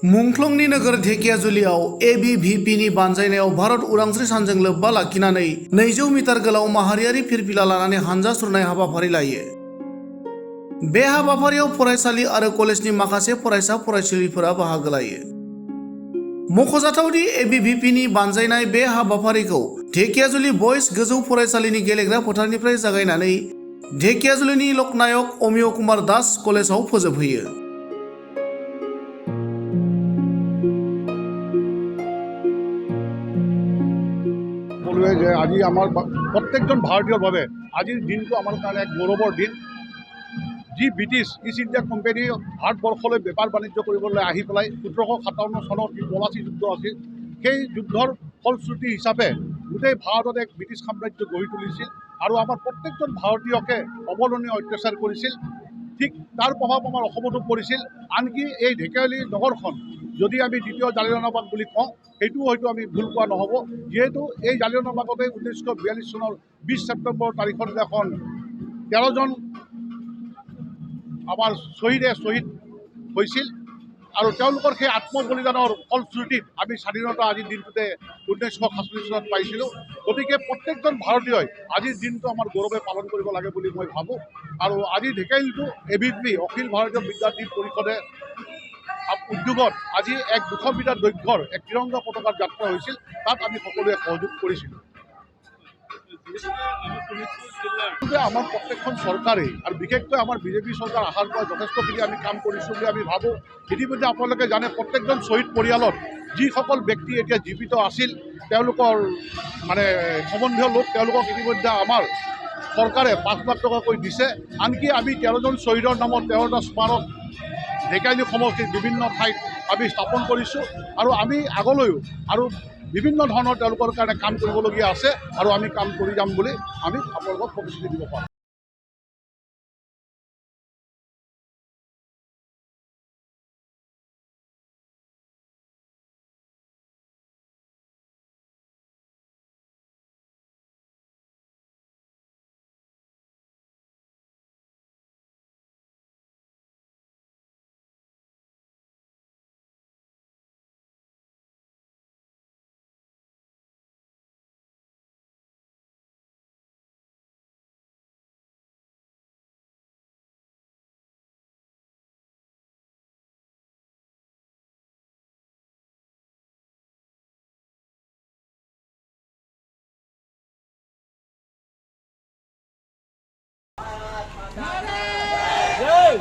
मुंख्लंनि नोगोर धेकियाजुलियाव एबिभिपिनि बानजायनायाव भारत उदांस्रि सानजों लोब्बा लाखिनानै 200 मिटार गोलाव माहारियारि फिरफिला लानानै हानजा सुरनाय हाबाफारि लायो। बे हाबाफारियाव फरायसालि आरो कलेजनि माखासे फरायसा फरायसुलिफोरा बाहागो लायो। मख'जाथावदि एबिभिपिनि बानजायनाय बे हाबाफारिखौ धेकियाजुलि बयज गोजौ फरायसालिनि गेलेग्रा फोथारनिफ्राय जागायनानै धेकियाजुलिनि लकनायक अमिय कुमार दास कलेजाव फोजोबहैयो। যে আজি আমাৰ প্ৰত্যেকজন ভাৰতীয়ৰ বাবে আজিৰ দিনটো আমাৰ কাৰণে এক গৌৰৱৰ দিন। যি ব্ৰিটিছ ইষ্ট ইণ্ডিয়া কোম্পানী ভাৰতবৰ্ষলৈ বেপাৰ বাণিজ্য কৰিবলৈ আহি পেলাই 1757 চনত যি পলাচী যুদ্ধ আছিল, সেই যুদ্ধৰ ফলশ্ৰুতি হিচাপে গোটেই ভাৰতত এক ব্ৰিটিছ সাম্ৰাজ্য গঢ়ি তুলিছিল আৰু আমাৰ প্ৰত্যেকজন ভাৰতীয়কে অৱৰ্ণনীয় অত্যাচাৰ কৰিছিল। ঠিক তাৰ প্ৰভাৱ আমাৰ অসমতো পৰিছিল। আনকি এই ঢেকিয়াজুলি নগৰখন যদি আমি দ্বিতীয় জালিয়ানাবাগ বুলি কওঁ, সেইটো হয়তো আমি ভুল কোৱা নহ'ব, যিহেতু এই জালিয়ানাবাগতে 1942 চনৰ 20 ছেপ্টেম্বৰ তাৰিখৰ দিনাখন 13জন আমাৰ শ্বহীদ হৈছিল আৰু তেওঁলোকৰ সেই আত্মবলিদানৰ ফলশ্ৰুতিত আমি স্বাধীনতা আজিৰ দিনটোতে 1947 চনত পাইছিলোঁ। গতিকে প্ৰত্যেকজন ভাৰতীয়ই আজিৰ দিনটো আমাৰ গৌৰৱে পালন কৰিব লাগে বুলি মই ভাবোঁ। আৰু আজি ঢেকিয়াজুলিটো এবিভি অখিল ভাৰতীয় বিদ্যাৰ্থী পৰিষদে উদ্যোগত আজি এক 200 মিটাৰ দৈৰ্ঘ্যৰ এক ত্ৰিৰংগা পতাকাৰ যাত্ৰা হৈছিল। তাত আমি সকলোৱে সহযোগ কৰিছিলোঁ। আমাৰ প্ৰত্যেকখন চৰকাৰেই আৰু বিশেষকৈ আমাৰ বিজেপি চৰকাৰ অহাৰ পৰা যথেষ্টখিনি আমি কাম কৰিছোঁ বুলি আমি ভাবোঁ। ইতিমধ্যে আপোনালোকে জানে প্ৰত্যেকজন শ্বহীদ পৰিয়ালত যিসকল ব্যক্তি এতিয়া জীৱিত আছিল, তেওঁলোকৰ সম্বন্ধীয় লোক, তেওঁলোকক ইতিমধ্যে আমাৰ চৰকাৰে 5 লাখ টকাকৈ দিছে। আনকি আমি 13জন শ্বহীদৰ নামত 13টা স্মাৰক ঢেকিয়াজুলি সমষ্টিত বিভিন্ন ঠাইত আমি স্থাপন কৰিছোঁ আৰু আমি আগলৈও আৰু বিভিন্ন ধৰণৰ তেওঁলোকৰ কাৰণে কাম কৰিবলগীয়া আছে আৰু আমি কাম কৰি যাম বুলি আমি আপোনালোকক প্ৰতিশ্ৰুতি দিব পাৰোঁ। Hey!